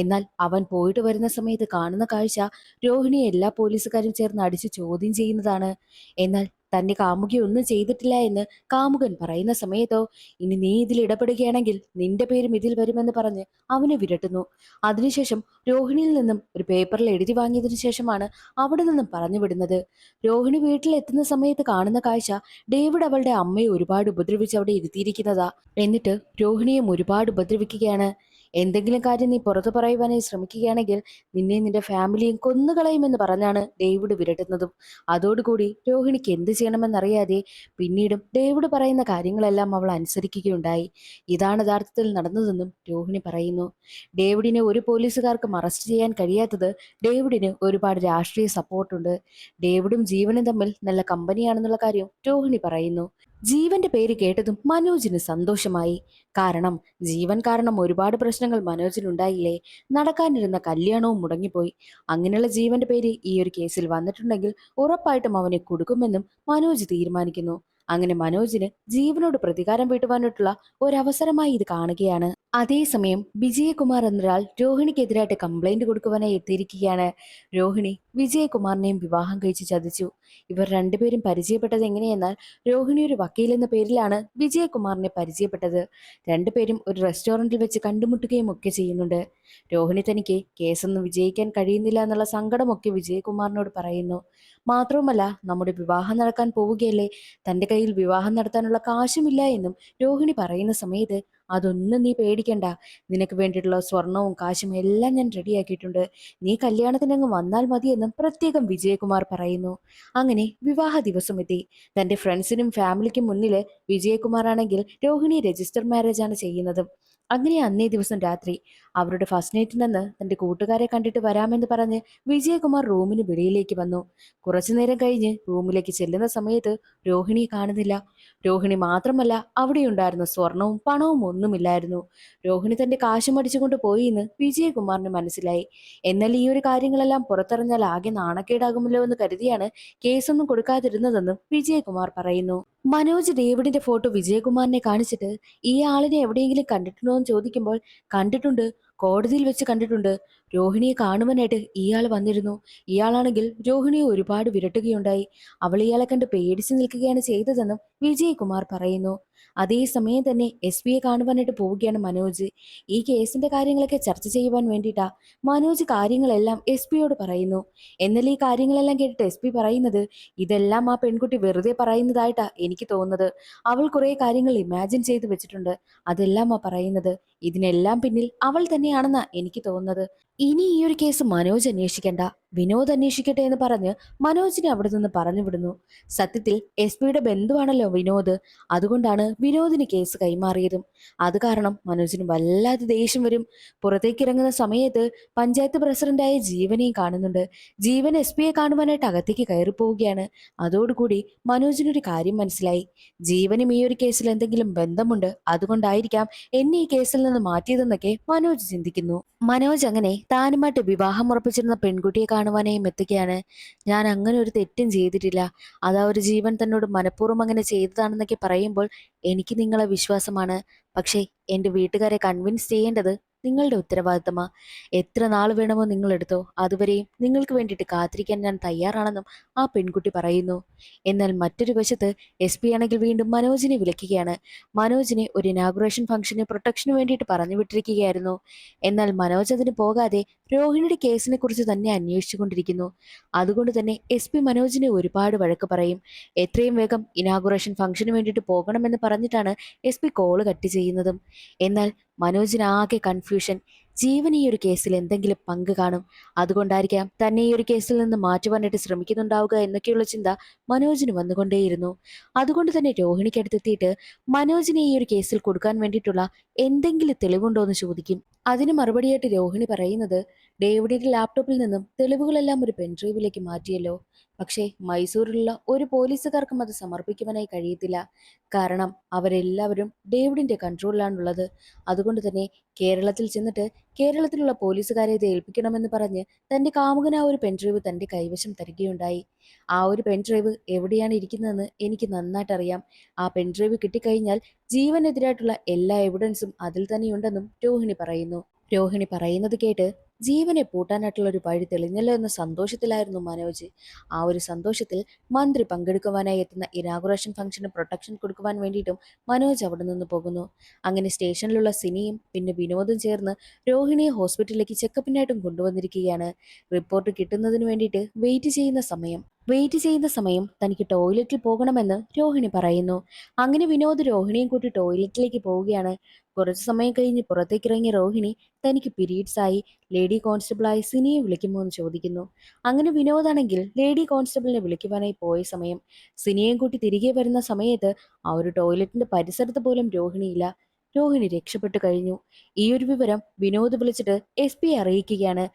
എന്നാൽ അവൻ പോയിട്ട് വരുന്ന സമയത്ത് കാണുന്ന കാഴ്ച രോഹിണിയെ എല്ലാ പോലീസുകാരും ചേർന്ന് അടിച്ച് ചോദ്യം ചെയ്യുന്നതാണ്. എന്നാൽ തന്റെ കാമുകി ഒന്നും ചെയ്തിട്ടില്ല എന്ന് കാമുകൻ പറയുന്ന സമയത്തോ, ഇനി നീ ഇതിൽ ഇടപെടുകയാണെങ്കിൽ നിന്റെ പേരും ഇതിൽ വരുമെന്ന് പറഞ്ഞ് അവനെ വിരട്ടുന്നു. അതിനുശേഷം രോഹിണിയിൽ നിന്നും ഒരു പേപ്പറിൽ എഴുതി വാങ്ങിയതിനു ശേഷമാണ് അവിടെ നിന്നും പറഞ്ഞു വിടുന്നത്. രോഹിണി വീട്ടിലെത്തുന്ന സമയത്ത് കാണുന്ന കാഴ്ച ഡേവിഡ് അവളുടെ അമ്മയെ ഒരുപാട് ഉപദ്രവിച്ച് അവിടെ ഇരുത്തിയിരിക്കുന്നതാ. എന്നിട്ട് രോഹിണിയും ഒരുപാട് ഉപദ്രവിക്കുകയാണ്. എന്തെങ്കിലും കാര്യം നീ പുറത്തു പറയുവാനായി ശ്രമിക്കുകയാണെങ്കിൽ നിന്നെ നിന്റെ ഫാമിലിയും കൊന്നുകളയുമെന്ന് പറഞ്ഞാണ് ഡേവിഡ് വിരട്ടുന്നതും. അതോടുകൂടി രോഹിണിക്ക് എന്ത് ചെയ്യണമെന്നറിയാതെ പിന്നീടും ഡേവിഡ് പറയുന്ന കാര്യങ്ങളെല്ലാം അവൾ അനുസരിക്കുകയുണ്ടായി. ഇതാണ് യഥാർത്ഥത്തിൽ നടന്നതെന്നും രോഹിണി പറയുന്നു. ഡേവിഡിനെ ഒരു പോലീസുകാർക്കും അറസ്റ്റ് ചെയ്യാൻ കഴിയാത്തത് ഡേവിഡിന് ഒരുപാട് രാഷ്ട്രീയ സപ്പോർട്ടുണ്ട്. ഡേവിഡും ജീവനും തമ്മിൽ നല്ല കമ്പനിയാണെന്നുള്ള കാര്യം രോഹിണി പറയുന്നു. ജീവന്റെ പേര് കേട്ടതും മനോജിന് സന്തോഷമായി. കാരണം ജീവൻ കാരണം ഒരുപാട് പ്രശ്നങ്ങൾ മനോജിനുണ്ടായില്ലേ. നടക്കാനിരുന്ന കല്യാണവും മുടങ്ങിപ്പോയി. അങ്ങനെയുള്ള ജീവന്റെ പേര് ഈ ഒരു കേസിൽ വന്നിട്ടുണ്ടെങ്കിൽ ഉറപ്പായിട്ടും അവനെ കൊടുക്കുമെന്നും മനോജ് തീരുമാനിക്കുന്നു. അങ്ങനെ മനോജിന് ജീവനോട് പ്രതികാരം വീട്ടുവാനായിട്ടുള്ള ഒരവസരമായി ഇത് കാണുകയാണ്. അതേസമയം വിജയകുമാർ എന്നൊരാൾ രോഹിണിക്കെതിരായിട്ട് കംപ്ലൈന്റ് കൊടുക്കുവാനായി എത്തിയിരിക്കുകയാണ്. രോഹിണി വിജയകുമാറിനെയും വിവാഹം കഴിച്ച് ചതിച്ചു. ഇവർ രണ്ടുപേരും പരിചയപ്പെട്ടത് എങ്ങനെയെന്നാൽ രോഹിണി ഒരു വക്കീൽ എന്ന പേരിലാണ് വിജയകുമാറിനെ പരിചയപ്പെട്ടത്. രണ്ടുപേരും ഒരു റെസ്റ്റോറന്റിൽ വെച്ച് കണ്ടുമുട്ടുകയും ഒക്കെ ചെയ്യുന്നുണ്ട്. രോഹിണി തനിക്ക് കേസൊന്നും വിജയിക്കാൻ കഴിയുന്നില്ല എന്നുള്ള സങ്കടമൊക്കെ വിജയകുമാറിനോട് പറയുന്നു. മാത്രവുമല്ല, നമ്മുടെ വിവാഹം നടക്കാൻ പോവുകയല്ലേ, തന്റെ കയ്യിൽ വിവാഹം നടത്താനുള്ള കാശുമില്ല എന്നും രോഹിണി പറയുന്ന സമയത്ത്, അതൊന്നും നീ പേടിക്കണ്ട, നിനക്ക് വേണ്ടിയിട്ടുള്ള സ്വർണവും കാശും എല്ലാം ഞാൻ റെഡിയാക്കിയിട്ടുണ്ട്, നീ കല്യാണത്തിനങ്ങ് വന്നാൽ മതിയെന്നും പ്രത്യേകം വിജയകുമാർ പറയുന്നു. അങ്ങനെ വിവാഹ ദിവസം എത്തി. തന്റെ ഫ്രണ്ട്സിനും ഫാമിലിക്കും മുന്നില് വിജയകുമാർ ആണെങ്കിൽ രോഹിണി രജിസ്റ്റർ മാരേജ് ആണ് ചെയ്യുന്നത്. അങ്ങനെ അന്നേ ദിവസം രാത്രി അവരുടെ ഫസ്റ്റ് നൈറ്റിനെന്ന് തന്റെ കൂട്ടുകാരെ കണ്ടിട്ട് വരാമെന്ന് പറഞ്ഞ് വിജയകുമാർ റൂമിന് വെളിയിലേക്ക് വന്നു. കുറച്ചു നേരം കഴിഞ്ഞ് റൂമിലേക്ക് ചെല്ലുന്ന സമയത്ത് രോഹിണിയെ കാണുന്നില്ല. രോഹിണി മാത്രമല്ല, അവിടെയുണ്ടായിരുന്ന സ്വർണവും പണവും ഒന്നുമില്ലായിരുന്നു. രോഹിണി തന്റെ കാശും അടിച്ചുകൊണ്ട് പോയി എന്ന് വിജയകുമാറിന് മനസ്സിലായി. എന്നാൽ ഈ ഒരു കാര്യങ്ങളെല്ലാം പുറത്തറിഞ്ഞാൽ ആകെ നാണക്കേടാകുമല്ലോ എന്ന് കരുതിയാണ് കേസൊന്നും കൊടുക്കാതിരുന്നതെന്നും വിജയകുമാർ പറയുന്നു. മനോജ് ഡേവിഡിന്റെ ഫോട്ടോ വിജയകുമാറിനെ കാണിച്ചിട്ട്, ഈ ആളിനെ എവിടെയെങ്കിലും കണ്ടിട്ടുണ്ടോ എന്ന് ചോദിക്കുമ്പോൾ, കണ്ടിട്ടുണ്ട്, കോടതിയിൽ വെച്ച് കണ്ടിട്ടുണ്ട്, രോഹിണിയെ കാണുവാനായിട്ട് ഇയാൾ വന്നിരുന്നു. ഇയാളാണെങ്കിൽ രോഹിണിയെ ഒരുപാട് വിരട്ടുകയുണ്ടായി. അവൾ ഇയാളെ കണ്ട് പേടിച്ചു നിൽക്കുകയാണ് ചെയ്തതെന്നും വിജയകുമാർ പറയുന്നു. അതേസമയം തന്നെ SP കാണുവാനായിട്ട് പോവുകയാണ് മനോജ്. ഈ കേസിന്റെ കാര്യങ്ങളൊക്കെ ചർച്ച ചെയ്യുവാൻ വേണ്ടിയിട്ടാ മനോജ് കാര്യങ്ങളെല്ലാം SP പറയുന്നു. എന്നാൽ ഈ കാര്യങ്ങളെല്ലാം കേട്ടിട്ട് SP പറയുന്നത്, ഇതെല്ലാം ആ പെൺകുട്ടി വെറുതെ പറയുന്നതായിട്ടാ എനിക്ക് തോന്നുന്നത്. അവൾ കുറെ കാര്യങ്ങൾ ഇമാജിൻ ചെയ്ത് വെച്ചിട്ടുണ്ട്, അതെല്ലാം ആ പറയുന്നത്. ഇതിനെല്ലാം പിന്നിൽ അവൾ തന്നെയാണെന്നാ എനിക്ക് തോന്നുന്നത്. ഇനി ഈ ഒരു കേസ് മനോജ് അന്വേഷിക്കണ്ട, വിനോദ് അന്വേഷിക്കട്ടെ എന്ന് പറഞ്ഞ് മനോജിനെ അവിടെ നിന്ന് പറഞ്ഞു വിടുന്നു. സത്യത്തിൽ SP ബന്ധുവാണല്ലോ വിനോദ്, അതുകൊണ്ടാണ് വിനോദിന് കേസ് കൈമാറിയതും. അത് കാരണം മനോജിന് വല്ലാതെ ദേഷ്യം വരും. പുറത്തേക്ക് ഇറങ്ങുന്ന സമയത്ത് പഞ്ചായത്ത് പ്രസിഡന്റായ ജീവനെയും കാണുന്നുണ്ട്. ജീവൻ SP കാണുവാനായിട്ട് അകത്തേക്ക് കയറി പോവുകയാണ്. അതോടുകൂടി മനോജിനൊരു കാര്യം മനസ്സിലായി. ജീവനും ഈ ഒരു കേസിൽ എന്തെങ്കിലും ബന്ധമുണ്ട്, അതുകൊണ്ടായിരിക്കാം എന്നെ ഈ കേസിൽ നിന്ന് മാറ്റിയതെന്നൊക്കെ മനോജ് ചിന്തിക്കുന്നു. മനോജ് അങ്ങനെ താനുമായിട്ട് വിവാഹം ഉറപ്പിച്ചിരുന്ന പെൺകുട്ടിയെ കാണുവാനായും എത്തുകയാണ്. ഞാൻ അങ്ങനെ ഒരു തെറ്റും ചെയ്തിട്ടില്ല, അതാ ഒരു ജീവൻ തന്നോട് മനഃപൂർവ്വം അങ്ങനെ ചെയ്തതാണെന്നൊക്കെ പറയുമ്പോൾ എനിക്ക് നിങ്ങളെ വിശ്വാസമാണ്. പക്ഷേ എൻ്റെ വീട്ടുകാരെ കൺവിൻസ് ചെയ്യേണ്ടത് നിങ്ങളുടെ ഉത്തരവാദിത്തമാ. എത്ര നാൾ വേണമോ നിങ്ങൾ എടുത്തോ, അതുവരെയും നിങ്ങൾക്ക് വേണ്ടിയിട്ട് കാത്തിരിക്കാൻ ഞാൻ തയ്യാറാണെന്നും ആ പെൺകുട്ടി പറയുന്നു. എന്നാൽ മറ്റൊരു വശത്ത് SP ആണെങ്കിൽ വീണ്ടും മനോജിനെ വിളിക്കുകയാണ്. മനോജിനെ ഒരു ഇനാഗുറേഷൻ ഫംഗ്ഷന് പ്രൊട്ടക്ഷന് വേണ്ടിയിട്ട് പറഞ്ഞു വിട്ടിരിക്കുകയായിരുന്നു. എന്നാൽ മനോജ് അതിന് പോകാതെ രോഹിണിയുടെ കേസിനെ കുറിച്ച് തന്നെ അന്വേഷിച്ചുകൊണ്ടിരിക്കുന്നു. അതുകൊണ്ട് തന്നെ SP മനോജിനെ ഒരുപാട് വഴക്ക് പറയും. എത്രയും വേഗം ഇനാഗുറേഷൻ ഫംഗ്ഷന് വേണ്ടിയിട്ട് പോകണമെന്ന് പറഞ്ഞിട്ടാണ് SP കോള് കട്ട് ചെയ്യുന്നതും. എന്നാൽ മനോജിനാകെ കൺഫ്യൂഷൻ. ജീവൻ ഈ ഒരു കേസിൽ എന്തെങ്കിലും പങ്ക് കാണും, അതുകൊണ്ടായിരിക്കാം തന്നെ ഈ ഒരു കേസിൽ നിന്ന് മാറ്റുവാനായിട്ട് ശ്രമിക്കുന്നുണ്ടാവുക എന്നൊക്കെയുള്ള ചിന്ത മനോജിന് വന്നുകൊണ്ടേയിരുന്നു. അതുകൊണ്ട് തന്നെ രോഹിണിക്കടുത്തെത്തിയിട്ട് മനോജിനെ ഈ ഒരു കേസിൽ കൊടുക്കാൻ വേണ്ടിയിട്ടുള്ള എന്തെങ്കിലും തെളിവുണ്ടോ എന്ന് ചോദിക്കും. അതിന് മറുപടിയായിട്ട് രോഹിണി പറയുന്നത്, ഡേവിഡിന്റെ ലാപ്ടോപ്പിൽ നിന്നും തെളിവുകളെല്ലാം ഒരു പെൻഡ്രൈവിലേക്ക് മാറ്റിയല്ലോ, പക്ഷേ മൈസൂരിലുള്ള ഒരു പോലീസുകാർക്കും അത് സമർപ്പിക്കുവാനായി കഴിയത്തില്ല. കാരണം അവരെല്ലാവരും ഡേവിഡിന്റെ കൺട്രോളിലാണുള്ളത്. അതുകൊണ്ട് തന്നെ കേരളത്തിൽ ചെന്നിട്ട് കേരളത്തിലുള്ള പോലീസുകാരെ ഇത് ഏൽപ്പിക്കണമെന്ന് പറഞ്ഞ് തന്റെ കാമുകൻ ആ ഒരു പെൻഡ്രൈവ് തന്റെ കൈവശം തരികയുണ്ടായി. ആ ഒരു പെൻഡ്രൈവ് എവിടെയാണ് ഇരിക്കുന്നതെന്ന് എനിക്ക് നന്നായിട്ട് അറിയാം. ആ പെൻഡ്രൈവ് കിട്ടിക്കഴിഞ്ഞാൽ ജീവനെതിരായിട്ടുള്ള എല്ലാ എവിഡൻസും അതിൽ തന്നെയുണ്ടെന്നും രോഹിണി പറയുന്നു. രോഹിണി പറയുന്നത് കേട്ട് ജീവനെ പൂട്ടാനായിട്ടുള്ള ഒരു വഴി തെളിഞ്ഞല്ലോ എന്ന സന്തോഷത്തിലായിരുന്നു മനോജ്. ആ ഒരു സന്തോഷത്തിൽ മന്ത്രി പങ്കെടുക്കുവാനായി എത്തുന്ന ഇനാഗുറേഷൻ ഫംഗ്ഷന് പ്രൊട്ടക്ഷൻ കൊടുക്കുവാൻ വേണ്ടിയിട്ടും മനോജ് അവിടെ നിന്ന് പോകുന്നു. അങ്ങനെ സ്റ്റേഷനിലുള്ള സിനിയും പിന്നെ വിനോദും ചേർന്ന് രോഹിണിയെ ഹോസ്പിറ്റലിലേക്ക് ചെക്കപ്പിനായിട്ടും കൊണ്ടുവന്നിരിക്കുകയാണ്. റിപ്പോർട്ട് കിട്ടുന്നതിന് വേണ്ടിയിട്ട് വെയിറ്റ് ചെയ്യുന്ന സമയം തനിക്ക് ടോയ്ലറ്റിൽ പോകണമെന്ന് രോഹിണി പറയുന്നു. അങ്ങനെ വിനോദ് രോഹിണിയും കൂട്ടി ടോയ്ലറ്റിലേക്ക് പോവുകയാണ്. കുറച്ചു സമയം കഴിഞ്ഞ് പുറത്തേക്കിറങ്ങിയ രോഹിണി തനിക്ക് പീരീഡ്സ് ആയി, ലേഡി കോൺസ്റ്റബിളായി സിനിയെ വിളിക്കുമോ എന്ന് ചോദിക്കുന്നു. അങ്ങനെ വിനോദാണെങ്കിൽ ലേഡി കോൺസ്റ്റബിളിനെ വിളിക്കുവാനായി പോയ സമയം സിനിയെയും കൂട്ടി തിരികെ വരുന്ന സമയത്ത് ആ ഒരു ടോയ്ലറ്റിന്റെ പരിസരത്ത് പോലും രോഹിണിയില്ല. രോഹിണി രക്ഷപ്പെട്ടു കഴിഞ്ഞു. ഈ ഒരു വിവരം വിനോദ് വിളിച്ചിട്ട് SP അറിയിക്കുകയാണ്.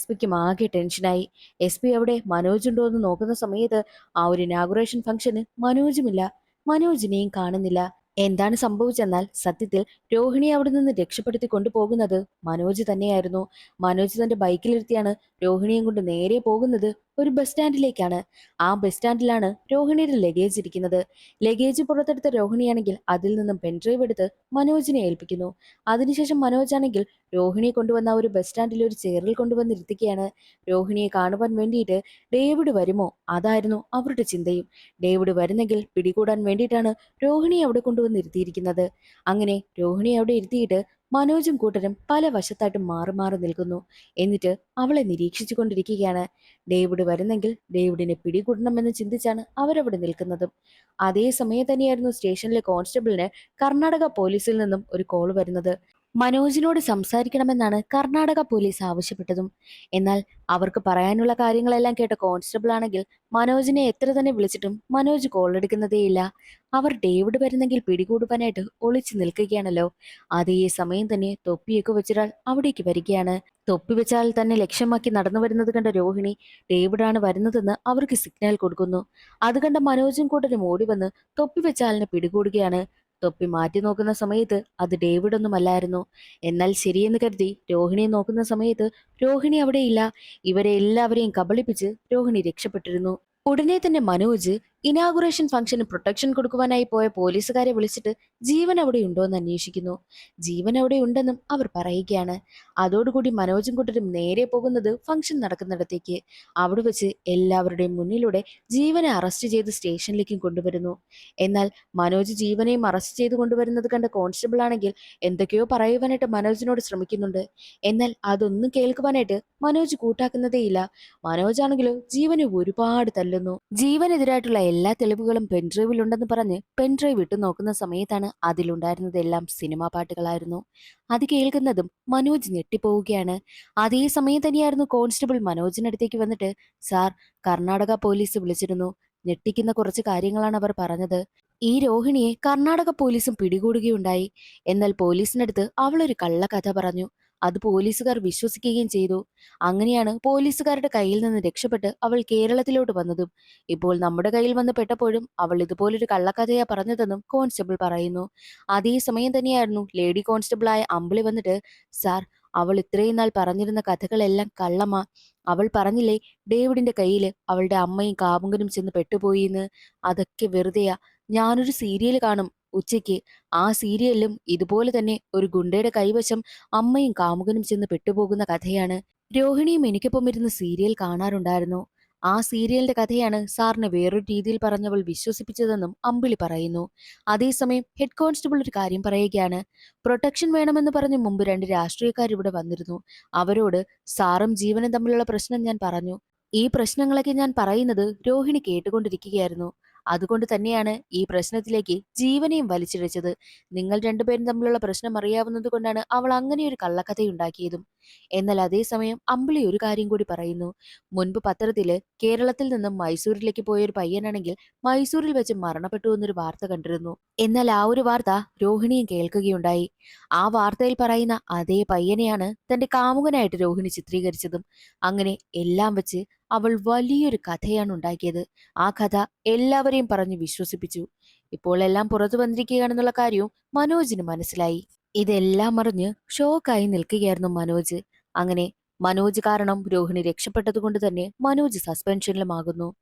SPക്കും ആകെ ടെൻഷനായി. SP അവിടെ മനോജ് ഉണ്ടോ എന്ന് നോക്കുന്ന സമയത്ത് ആ ഒരു ഇനാഗുറേഷൻ ഫംഗ്ഷന് മനോജുമില്ല, മനോജിനെയും കാണുന്നില്ല. എന്താണ് സംഭവിച്ചെന്നാൽ സത്യത്തിൽ രോഹിണിയെ അവിടെ നിന്ന് രക്ഷപ്പെടുത്തി കൊണ്ടുപോകുന്നത് മനോജ് തന്നെയായിരുന്നു. മനോജ് തന്റെ ബൈക്കിലിരുത്തിയാണ് രോഹിണിയും കൊണ്ട് നേരെ പോകുന്നത് ഒരു ബസ് സ്റ്റാൻഡിലേക്കാണ്. ആ ബസ് സ്റ്റാൻഡിലാണ് രോഹിണിയുടെ ലഗേജ് ഇരിക്കുന്നത്. ലഗേജ് പുറത്തെടുത്ത രോഹിണിയാണെങ്കിൽ അതിൽ നിന്നും പെൻഡ്രൈവ് എടുത്ത് മനോജിനെ ഏൽപ്പിക്കുന്നു. അതിനുശേഷം മനോജ് ആണെങ്കിൽ രോഹിണിയെ കൊണ്ടുവന്ന ഒരു ബസ് സ്റ്റാൻഡിൽ ഒരു ചെയറിൽ കൊണ്ടുവന്നിരുത്തിക്കുകയാണ്. രോഹിണിയെ കാണുവാൻ വേണ്ടിയിട്ട് ഡേവിഡ് വരുമോ, അതായിരുന്നു അവരുടെ ചിന്തയും. ഡേവിഡ് വരുന്നെങ്കിൽ പിടികൂടാൻ വേണ്ടിയിട്ടാണ് രോഹിണിയെ അവിടെ കൊണ്ടുവന്ന് ഇരുത്തിയിരിക്കുന്നത്. അങ്ങനെ രോഹിണിയെ അവിടെ ഇരുത്തിയിട്ട് മനോജും കൂട്ടരും പല വശത്തായിട്ടും മാറി മാറി നിൽക്കുന്നു. എന്നിട്ട് അവളെ നിരീക്ഷിച്ചു കൊണ്ടിരിക്കുകയാണ്. ഡേവിഡ് വരുന്നെങ്കിൽ ഡേവിഡിനെ പിടികൂടണമെന്ന് ചിന്തിച്ചാണ് അവരവിടെ നിൽക്കുന്നതും. അതേ സമയം തന്നെയായിരുന്നു സ്റ്റേഷനിലെ കോൺസ്റ്റബിളിന് കർണാടക പോലീസിൽ നിന്നും ഒരു കോൾ വരുന്നത്. മനോജിനോട് സംസാരിക്കണമെന്നാണ് കർണാടക പോലീസ് ആവശ്യപ്പെട്ടതും. എന്നാൽ അവർക്ക് പറയാനുള്ള കാര്യങ്ങളെല്ലാം കേട്ട കോൺസ്റ്റബിൾ ആണെങ്കിൽ മനോജിനെ എത്ര തന്നെ വിളിച്ചിട്ടും മനോജ് കോൾ എടുക്കുന്നതേയില്ല. അവർ ഡേവിഡ് വരുന്നെങ്കിൽ പിടികൂടുവാനായിട്ട് ഒളിച്ചു നിൽക്കുകയാണല്ലോ. അതേ സമയം തന്നെ തൊപ്പിയൊക്കെ വെച്ചൊരാൾ അവിടേക്ക് വരികയാണ്. തൊപ്പി വെച്ചാൽ തന്നെ ലക്ഷ്യമാക്കി നടന്നു വരുന്നത് കണ്ട രോഹിണി ഡേവിഡാണ് വരുന്നതെന്ന് അവർക്ക് സിഗ്നൽ കൊടുക്കുന്നു. അത് കണ്ട മനോജും കൂട്ടരും ഓടി വന്ന് തൊപ്പി വെച്ചാലിനെ പിടികൂടുകയാണ്. തൊപ്പി മാറ്റി നോക്കുന്ന സമയത്ത് അത് ഡേവിഡ് ഒന്നുമല്ലായിരുന്നു. എന്നാൽ ശരിയെന്ന് കരുതി രോഹിണിയെ നോക്കുന്ന സമയത്ത് രോഹിണി അവിടെയില്ല. ഇവരെ എല്ലാവരെയും കബളിപ്പിച്ച് രോഹിണി രക്ഷപ്പെട്ടിരുന്നു. ഉടനെ തന്നെ മനോജ് ഇനാഗുറേഷൻ ഫംഗ്ഷന് പ്രൊട്ടക്ഷൻ കൊടുക്കുവാനായി പോയ പോലീസുകാരെ വിളിച്ചിട്ട് ജീവൻ അവിടെ ഉണ്ടോ എന്ന് അന്വേഷിക്കുന്നു. ജീവൻ അവിടെ ഉണ്ടെന്നും അവർ പറയുകയാണ്. അതോടുകൂടി മനോജും കൂട്ടരും നേരെ പോകുന്നത് ഫംഗ്ഷൻ നടക്കുന്നിടത്തേക്ക്. അവിടെ വെച്ച് എല്ലാവരുടെയും മുന്നിലൂടെ ജീവനെ അറസ്റ്റ് ചെയ്ത് സ്റ്റേഷനിലേക്കും കൊണ്ടുവരുന്നു. എന്നാൽ മനോജ് ജീവനെയും അറസ്റ്റ് ചെയ്ത് കൊണ്ടുവരുന്നത് കണ്ട കോൺസ്റ്റബിൾ ആണെങ്കിൽ എന്തൊക്കെയോ പറയുവാനായിട്ട് മനോജിനോട് ശ്രമിക്കുന്നുണ്ട്. എന്നാൽ അതൊന്നും കേൾക്കുവാനായിട്ട് മനോജ് കൂട്ടാക്കുന്നതേയില്ല. മനോജ് ആണെങ്കിലോ ജീവനെ ഒരുപാട് തല്ലുന്നു. ജീവനെതിരായിട്ടുള്ള എല്ലാ തെളിവുകളും പെൻഡ്രൈവിലുണ്ടെന്ന് പറഞ്ഞ് പെൻഡ്രൈവ് ഇട്ടു നോക്കുന്ന സമയത്താണ് അതിലുണ്ടായിരുന്നതെല്ലാം സിനിമാ പാട്ടുകളായിരുന്നു. അത് കേൾക്കുന്നതും മനോജ് ഞെട്ടിപ്പോവുകയാണ്. അതേ സമയം തന്നെയായിരുന്നു കോൺസ്റ്റബിൾ മനോജിനടുത്തേക്ക് വന്നിട്ട്, സാർ, കർണാടക പോലീസ് വിളിച്ചിരുന്നു. ഞെട്ടിക്കുന്ന കുറച്ച് കാര്യങ്ങളാണ് അവർ പറഞ്ഞത്. ഈ രോഹിണിയെ കർണാടക പോലീസും പിടികൂടുകയുണ്ടായി. എന്നാൽ പോലീസിനടുത്ത് അവളൊരു കള്ളക്കഥ പറഞ്ഞു. അത് പോലീസുകാർ വിശ്വസിക്കുകയും ചെയ്തു. അങ്ങനെയാണ് പോലീസുകാരുടെ കയ്യിൽ നിന്ന് രക്ഷപ്പെട്ട് അവൾ കേരളത്തിലോട്ട് വന്നതും. ഇപ്പോൾ നമ്മുടെ കയ്യിൽ വന്ന് പെട്ടപ്പോഴും അവൾ ഇതുപോലൊരു കള്ളക്കഥയാ പറഞ്ഞതെന്നും കോൺസ്റ്റബിൾ പറയുന്നു. അതേ സമയം തന്നെയായിരുന്നു ലേഡി കോൺസ്റ്റബിളായ അമ്പിളി വന്നിട്ട്, സാർ, അവൾ ഇത്രയും നാൾ പറഞ്ഞിരുന്ന കഥകളെല്ലാം കള്ളമാ. അവൾ പറഞ്ഞില്ലേ ഡേവിഡിന്റെ കയ്യിൽ അവളുടെ അമ്മയും കാമുകനും ചെന്ന് പെട്ടുപോയി എന്ന്. അതൊക്കെ വെറുതെയാ. ഞാനൊരു സീരിയൽ കാണും ഉച്ചയ്ക്ക്. ആ സീരിയലിലും ഇതുപോലെ തന്നെ ഒരു ഗുണ്ടയുടെ കൈവശം അമ്മയും കാമുകനും ചെന്ന് പെട്ടുപോകുന്ന കഥയാണ്. രോഹിണിയും എനിക്കൊപ്പം ഇരുന്ന് സീരിയൽ കാണാറുണ്ടായിരുന്നു. ആ സീരിയലിന്റെ കഥയാണ് സാറിനെ വേറൊരു രീതിയിൽ പറഞ്ഞവൾ വിശ്വസിപ്പിച്ചതെന്നും അമ്പിളി പറയുന്നു. അതേസമയം ഹെഡ് കോൺസ്റ്റബിൾ ഒരു കാര്യം പറയുകയാണ്. പ്രൊട്ടക്ഷൻ വേണമെന്ന് പറഞ്ഞ് മുമ്പ് രണ്ട് രാഷ്ട്രീയക്കാർ ഇവിടെ വന്നിരുന്നു. അവരോട് സാറും ജീവനും തമ്മിലുള്ള പ്രശ്നം ഞാൻ പറഞ്ഞു. ഈ പ്രശ്നങ്ങളൊക്കെ ഞാൻ പറയുന്നത് രോഹിണി കേട്ടുകൊണ്ടിരിക്കുകയായിരുന്നു. അതുകൊണ്ട് തന്നെയാണ് ഈ പ്രശ്നത്തിലേക്ക് ജീവനെയും വലിച്ചിഴച്ചത്. നിങ്ങൾ രണ്ടുപേരും തമ്മിലുള്ള പ്രശ്നം അറിയാവുന്നത് കൊണ്ടാണ് അവൾ അങ്ങനെ ഒരു കള്ളക്കഥയുണ്ടാക്കിയതും. എന്നാൽ അതേസമയം അമ്പിളി ഒരു കാര്യം കൂടി പറയുന്നു. മുൻപ് പത്രത്തില് കേരളത്തിൽ നിന്നും മൈസൂരിലേക്ക് പോയൊരു പയ്യനാണെങ്കിൽ മൈസൂരിൽ വെച്ച് മരണപ്പെട്ടു എന്നൊരു വാർത്ത കണ്ടിരുന്നു. എന്നാൽ ആ ഒരു വാർത്ത രോഹിണിയും കേൾക്കുകയുണ്ടായി. ആ വാർത്തയിൽ പറയുന്ന അതേ പയ്യനെയാണ് തന്റെ കാമുകനായിട്ട് രോഹിണി ചിത്രീകരിച്ചതും. അങ്ങനെ എല്ലാം വെച്ച് അവൾ വലിയൊരു കഥയാണ് ഉണ്ടാക്കിയത്. ആ കഥ എല്ലാവരെയും പറഞ്ഞു വിശ്വസിപ്പിച്ചു. ഇപ്പോൾ എല്ലാം പുറത്തു വന്നിരിക്കുകയാണെന്നുള്ള കാര്യവും മനോജിന് മനസ്സിലായി. ഇതെല്ലാം അറിഞ്ഞ് ഷോക്കായി നിൽക്കുകയായിരുന്നു മനോജ്. അങ്ങനെ മനോജ് കാരണം രോഹിണി രക്ഷപ്പെട്ടത് കൊണ്ട് തന്നെ മനോജ് സസ്പെൻഷനിലുമാകുന്നു.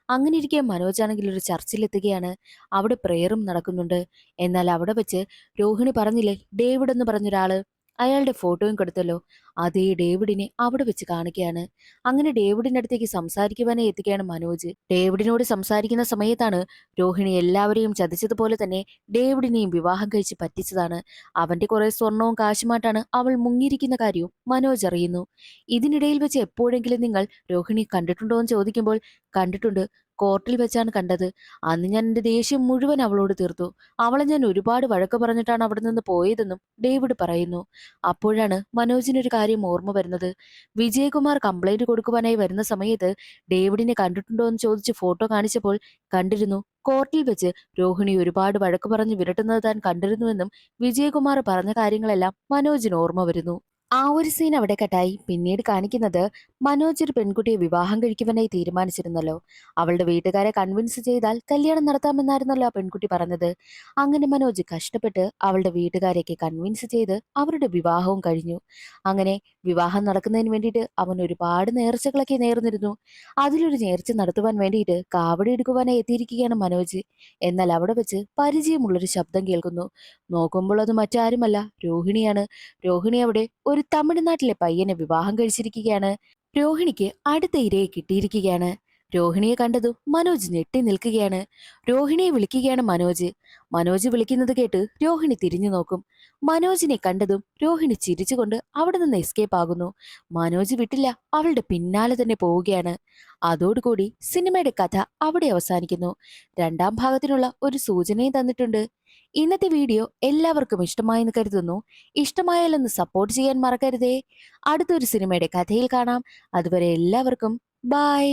അങ്ങനെ ഇരിക്കെ മനോജ് ആണെങ്കിൽ ഒരു ചർച്ചിലെത്തുകയാണ്. അവിടെ പ്രേയറും നടക്കുന്നുണ്ട്. എന്നാൽ അവിടെ വെച്ച് രോഹിണി പറഞ്ഞില്ലേ ഡേവിഡ് എന്ന് പറഞ്ഞൊരാള്, അയാളുടെ ഫോട്ടോയും കൊടുത്തല്ലോ, അതേ ഡേവിഡിനെ അവിടെ വെച്ച് കാണുകയാണ്. അങ്ങനെ ഡേവിഡിന്റെ അടുത്തേക്ക് സംസാരിക്കുവാനായി എത്തുകയാണ് മനോജ്. ഡേവിഡിനോട് സംസാരിക്കുന്ന സമയത്താണ് രോഹിണി എല്ലാവരെയും ചതിച്ചതുപോലെ തന്നെ ഡേവിഡിനെയും വിവാഹം കഴിച്ച് പറ്റിച്ചതാണ്. അവന്റെ കുറെ സ്വർണവും കാശുമായിട്ടാണ് അവൾ മുങ്ങിയിരിക്കുന്ന കാര്യവും മനോജ് അറിയുന്നു. ഇതിനിടയിൽ വെച്ച് എപ്പോഴെങ്കിലും നിങ്ങൾ രോഹിണി കണ്ടിട്ടുണ്ടോ എന്ന് ചോദിക്കുമ്പോൾ, കണ്ടിട്ടുണ്ട്, കോർട്ടിൽ വെച്ചാണ് കണ്ടത്. അന്ന് ഞാൻ എന്റെ ദേഷ്യം മുഴുവൻ അവളോട് തീർത്തു. അവളെ ഞാൻ ഒരുപാട് വഴക്ക് പറഞ്ഞിട്ടാണ് അവിടെ നിന്ന് പോയതെന്നും ഡേവിഡ് പറയുന്നു. അപ്പോഴാണ് മനോജിനൊരു കാര്യം ഓർമ്മ വരുന്നത്. വിജയകുമാർ കംപ്ലൈന്റ് കൊടുക്കുവാനായി വരുന്ന സമയത്ത് ഡേവിഡിനെ കണ്ടിട്ടുണ്ടോ എന്ന് ചോദിച്ച് ഫോട്ടോ കാണിച്ചപ്പോൾ, കണ്ടിരുന്നു, കോർട്ടിൽ വെച്ച് രോഹിണി ഒരുപാട് വഴക്ക് പറഞ്ഞ് വിരട്ടുന്നത് താൻ കണ്ടിരുന്നുവെന്നും വിജയകുമാർ പറഞ്ഞ കാര്യങ്ങളെല്ലാം മനോജിന് ഓർമ്മ വരുന്നു. ആ ഒരു സീൻ അവിടെ കട്ടായി. പിന്നീട് കാണിക്കുന്നത് മനോജ് ഒരു പെൺകുട്ടിയെ വിവാഹം കഴിക്കുവാനായി തീരുമാനിച്ചിരുന്നല്ലോ. അവളുടെ വീട്ടുകാരെ കൺവിൻസ് ചെയ്താൽ കല്യാണം നടത്താമെന്നായിരുന്നല്ലോ ആ പെൺകുട്ടി പറഞ്ഞത്. അങ്ങനെ മനോജ് കഷ്ടപ്പെട്ട് അവളുടെ വീട്ടുകാരെയൊക്കെ കൺവിൻസ് ചെയ്ത് അവരുടെ വിവാഹവും കഴിഞ്ഞു. അങ്ങനെ വിവാഹം നടക്കുന്നതിന് വേണ്ടിയിട്ട് അവൻ ഒരുപാട് നേർച്ചകളൊക്കെ നേർന്നിരുന്നു. അതിലൊരു നേർച്ച നടത്തുവാൻ വേണ്ടിയിട്ട് കാവടി എടുക്കുവാനായി എത്തിയിരിക്കുകയാണ് മനോജ്. എന്നാൽ അവിടെ വെച്ച് പരിചയമുള്ളൊരു ശബ്ദം കേൾക്കുന്നു. നോക്കുമ്പോൾ അത് മറ്റാരുമല്ല, രോഹിണിയാണ്. രോഹിണി അവിടെ ഒരു തമിഴ്നാട്ടിലെ പയ്യനെ വിവാഹം കഴിച്ചിരിക്കുകയാണ്. രോഹിണിക്ക് അടുത്ത ഇരയെ കിട്ടിയിരിക്കുകയാണ്. രോഹിണിയെ കണ്ടതും മനോജ് ഞെട്ടി നിൽക്കുകയാണ്. രോഹിണിയെ വിളിക്കുകയാണ് മനോജ്. മനോജ് വിളിക്കുന്നത് കേട്ട് രോഹിണി തിരിഞ്ഞു നോക്കും. മനോജിനെ കണ്ടതും രോഹിണി ചിരിച്ചുകൊണ്ട് അവിടെ നിന്ന് എസ്കേപ്പ് ആകുന്നു. മനോജ് വിട്ടില്ല, അവളുടെ പിന്നാലെ തന്നെ പോവുകയാണ്. അതോടുകൂടി സിനിമയുടെ കഥ അവിടെ അവസാനിക്കുന്നു. രണ്ടാം ഭാഗത്തിനുള്ള ഒരു സൂചനയും തന്നിട്ടുണ്ട്. ഇന്നത്തെ വീഡിയോ എല്ലാവർക്കും ഇഷ്ടമായെന്ന് കരുതുന്നു. ഇഷ്ടമായാലൊന്ന് സപ്പോർട്ട് ചെയ്യാൻ മറക്കരുതേ. അടുത്തൊരു സിനിമയുടെ കഥയിൽ കാണാം. അതുവരെ എല്ലാവർക്കും ബൈ.